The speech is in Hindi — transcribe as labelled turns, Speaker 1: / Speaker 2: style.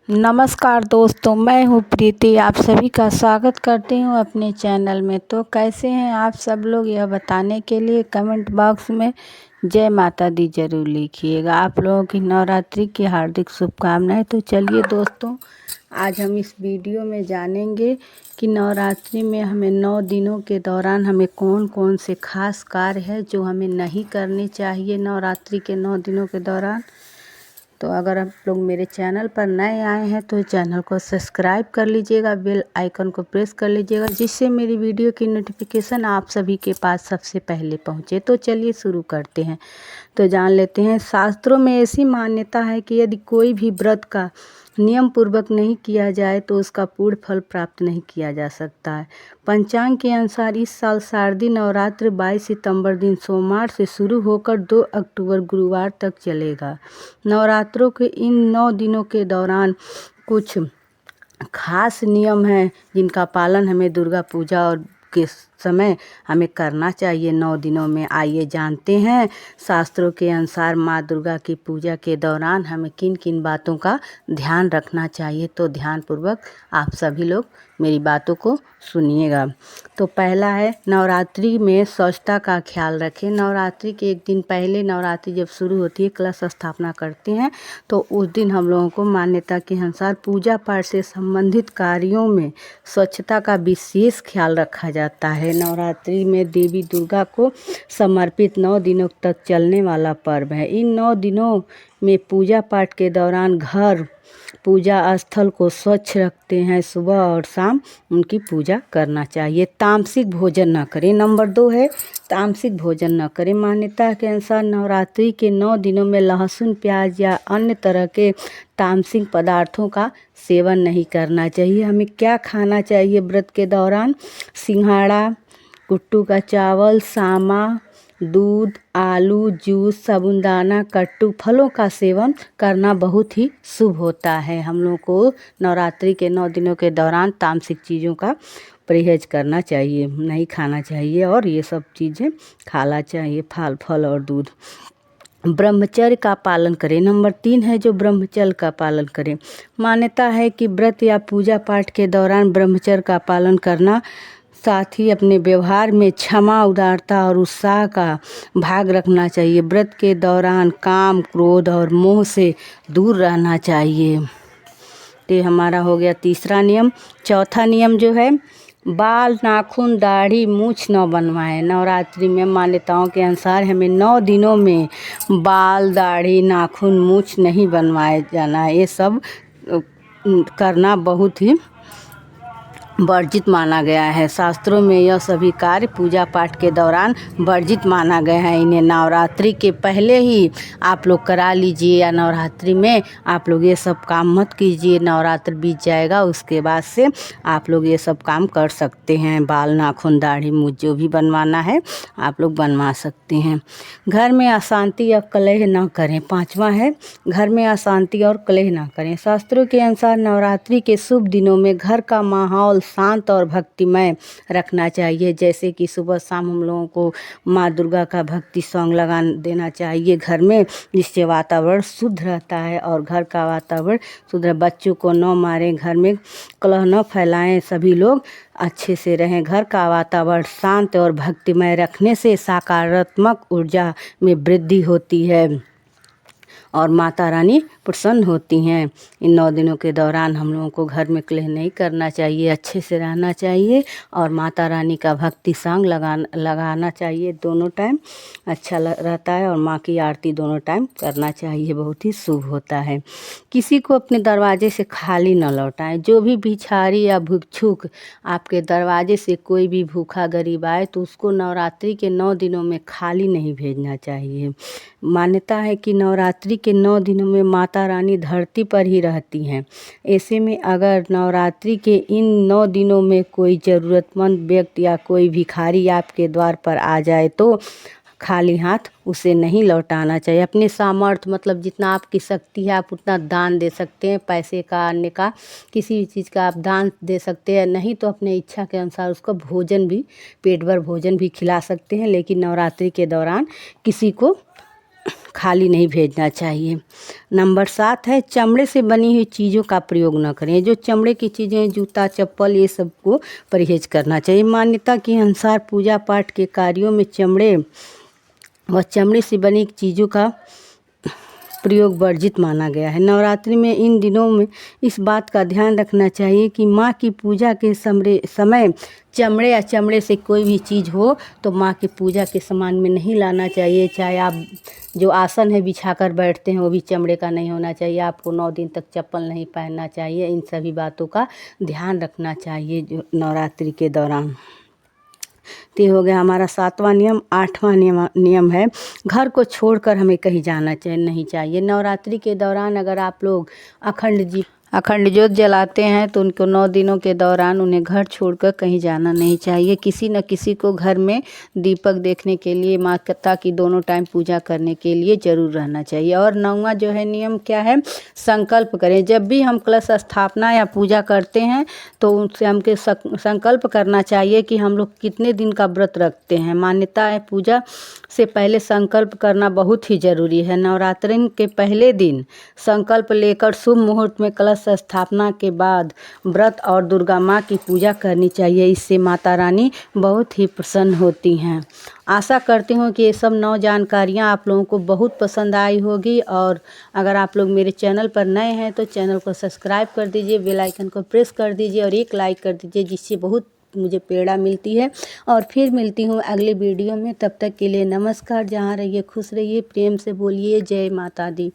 Speaker 1: नमस्कार दोस्तों, मैं हूँ प्रीति। आप सभी का स्वागत करती हूँ अपने चैनल में। तो कैसे हैं आप सब लोग, यह बताने के लिए कमेंट बॉक्स में जय माता दी जरूर लिखिएगा। आप लोगों की नवरात्रि की हार्दिक शुभकामनाएं। तो चलिए दोस्तों, आज हम इस वीडियो में जानेंगे कि नवरात्रि में हमें 9 दिनों के दौरान हमें कौन कौन से खास कार्य है जो हमें नहीं करने चाहिए नवरात्रि के 9 दिनों के दौरान। तो अगर आप लोग मेरे चैनल पर नए आए हैं तो चैनल को सब्सक्राइब कर लीजिएगा, बेल आइकन को प्रेस कर लीजिएगा, जिससे मेरी वीडियो की नोटिफिकेशन आप सभी के पास सबसे पहले पहुंचे। तो चलिए शुरू करते हैं। तो जान लेते हैं, शास्त्रों में ऐसी मान्यता है कि यदि कोई भी व्रत का नियम पूर्वक नहीं किया जाए तो उसका पूर्ण फल प्राप्त नहीं किया जा सकता है। पंचांग के अनुसार इस साल शारदीय नवरात्र 22 सितंबर दिन सोमवार से शुरू होकर 2 अक्टूबर गुरुवार तक चलेगा। नवरात्रों के इन 9 दिनों के दौरान कुछ खास नियम हैं जिनका पालन हमें दुर्गा पूजा और के समय हमें करना चाहिए 9 दिनों में। आइए जानते हैं, शास्त्रों के अनुसार माँ दुर्गा की पूजा के दौरान हमें किन किन बातों का ध्यान रखना चाहिए। तो ध्यानपूर्वक आप सभी लोग मेरी बातों को सुनिएगा। तो पहला है, नवरात्रि में स्वच्छता का ख्याल रखें। नवरात्रि के एक दिन पहले, नवरात्रि जब शुरू होती है, कलश स्थापना करते हैं, तो उस दिन हम लोगों को मान्यता के अनुसार पूजा पाठ से संबंधित कार्यों में स्वच्छता का विशेष ख्याल रखा जाता है। नवरात्रि में देवी दुर्गा को समर्पित 9 दिनों तक चलने वाला पर्व है। इन 9 दिनों में पूजा पाठ के दौरान घर, पूजा स्थल को स्वच्छ रखते हैं। सुबह और शाम उनकी पूजा करना चाहिए। तामसिक भोजन न करें। नंबर 2 है, तामसिक भोजन न करें। मान्यता के अनुसार नवरात्रि के 9 दिनों में लहसुन, प्याज या अन्य तरह के तामसिक पदार्थों का सेवन नहीं करना चाहिए। हमें क्या खाना चाहिए व्रत के दौरान? सिंघाड़ा, कुट्टू का चावल, सामा, दूध, आलू, जूस, साबूदाना, कट्टू, फलों का सेवन करना बहुत ही शुभ होता है। हम लोग को नवरात्रि के 9 दिनों के दौरान तामसिक चीज़ों का परहेज करना चाहिए, नहीं खाना चाहिए, और ये सब चीज़ें खाना चाहिए, फल और दूध। ब्रह्मचर्य का पालन करें। नंबर 3 है जो ब्रह्मचर्य का पालन करें। मान्यता है कि व्रत या पूजा पाठ के दौरान ब्रह्मचर्य का पालन करना, साथ ही अपने व्यवहार में क्षमा, उदारता और उत्साह का भाग रखना चाहिए। व्रत के दौरान काम, क्रोध और मोह से दूर रहना चाहिए। ये हमारा हो गया तीसरा नियम। चौथा नियम जो है, बाल, नाखून, दाढ़ी, मूछ न बनवाएं। नवरात्रि में मान्यताओं के अनुसार हमें 9 दिनों में बाल, दाढ़ी, नाखून, मूछ नहीं बनवाए जाना है। ये सब करना बहुत ही वर्जित माना गया है। शास्त्रों में यह सभी कार्य पूजा पाठ के दौरान वर्जित माना गया है। इन्हें नवरात्रि के पहले ही आप लोग करा लीजिए, या नवरात्रि में आप लोग ये सब काम मत कीजिए। नवरात्र बीत जाएगा, उसके बाद से आप लोग ये सब काम कर सकते हैं। बाल, नाखून, दाढ़ी, मूछ जो भी बनवाना है आप लोग बनवा सकते हैं। घर में अशांति या कलह न करें। 5वां है, घर में अशांति और कलह न करें। शास्त्रों के अनुसार नवरात्रि के शुभ दिनों में घर का माहौल शांत और भक्तिमय रखना चाहिए। जैसे कि सुबह शाम हम लोगों को माँ दुर्गा का भक्ति सॉन्ग लगा देना चाहिए घर में, जिससे वातावरण शुद्ध रहता है और घर का वातावरण शुद्ध। बच्चों को न मारें, घर में कलह न फैलाएं, सभी लोग अच्छे से रहें। घर का वातावरण शांत और भक्तिमय रखने से सकारात्मक ऊर्जा में वृद्धि होती है और माता रानी प्रसन्न होती हैं। इन 9 दिनों के दौरान हम लोगों को घर में कलह नहीं करना चाहिए, अच्छे से रहना चाहिए और माता रानी का भक्ति सॉन्ग लगाना चाहिए। दोनों टाइम अच्छा रहता है और माँ की आरती दोनों टाइम करना चाहिए, बहुत ही शुभ होता है। किसी को अपने दरवाजे से खाली न लौटाएं। जो भी भिखारी या भिक्षुक आपके दरवाजे से कोई भी भूखा गरीब आए तो उसको नवरात्रि के 9 दिनों में खाली नहीं भेजना चाहिए। मान्यता है कि नवरात्रि के 9 दिनों में माता रानी धरती पर ही रहती हैं। ऐसे में अगर नवरात्रि के इन 9 दिनों में कोई ज़रूरतमंद व्यक्ति या कोई भिखारी आपके द्वार पर आ जाए तो खाली हाथ उसे नहीं लौटाना चाहिए। अपने सामर्थ्य, मतलब जितना आपकी शक्ति है आप उतना दान दे सकते हैं। पैसे का, अन्य का, किसी भी चीज़ का आप दान दे सकते हैं। नहीं तो अपने इच्छा के अनुसार उसको भोजन भी, पेट भर भोजन भी खिला सकते हैं। लेकिन नवरात्रि के दौरान किसी को खाली नहीं भेजना चाहिए। नंबर 7 है चमड़े से बनी हुई चीज़ों का प्रयोग न करें। जो चमड़े की चीज़ें, जूता, चप्पल, ये सब को परहेज करना चाहिए। मान्यता के अनुसार पूजा पाठ के कार्यों में चमड़े व चमड़े से बनी चीज़ों का प्रयोग वर्जित माना गया है। नवरात्रि में इन दिनों में इस बात का ध्यान रखना चाहिए कि माँ की पूजा के समय चमड़े या चमड़े से कोई भी चीज़ हो तो माँ की पूजा के सामान में नहीं लाना चाहिए। चाहे आप जो आसन है बिछाकर बैठते हैं वो भी चमड़े का नहीं होना चाहिए। आपको 9 दिन तक चप्पल नहीं पहनना चाहिए। इन सभी बातों का ध्यान रखना चाहिए जो नवरात्रि के दौरान। तो ये हो गया हमारा 7वां नियम। 8वां नियम है घर को छोड़कर हमें कहीं जाना नहीं चाहिए। नवरात्रि के दौरान अगर आप लोग अखंड ज्योत जलाते हैं तो उनको 9 दिनों के दौरान उन्हें घर छोड़कर कहीं जाना नहीं चाहिए। किसी न किसी को घर में दीपक देखने के लिए, माता की दोनों टाइम पूजा करने के लिए ज़रूर रहना चाहिए। और 9वां जो है नियम क्या है, संकल्प करें। जब भी हम कलश स्थापना या पूजा करते हैं तो उनसे हमके संकल्प करना चाहिए कि हम लोग कितने दिन का व्रत रखते हैं। मान्यता है पूजा से पहले संकल्प करना बहुत ही ज़रूरी है। नवरात्रि के पहले दिन संकल्प लेकर शुभ मुहूर्त में कलश स्थापना के बाद व्रत और दुर्गा माँ की पूजा करनी चाहिए। इससे माता रानी बहुत ही प्रसन्न होती हैं। आशा करती हूँ कि ये सब 9 जानकारियाँ आप लोगों को बहुत पसंद आई होगी। और अगर आप लोग मेरे चैनल पर नए हैं तो चैनल को सब्सक्राइब कर दीजिए, बेल आइकन को प्रेस कर दीजिए और एक लाइक कर दीजिए, जिससे बहुत मुझे प्रेरणा मिलती है। और फिर मिलती हूँ अगले वीडियो में। तब तक के लिए नमस्कार। जहाँ रहिए खुश रहिए, प्रेम से बोलिए जय माता दी।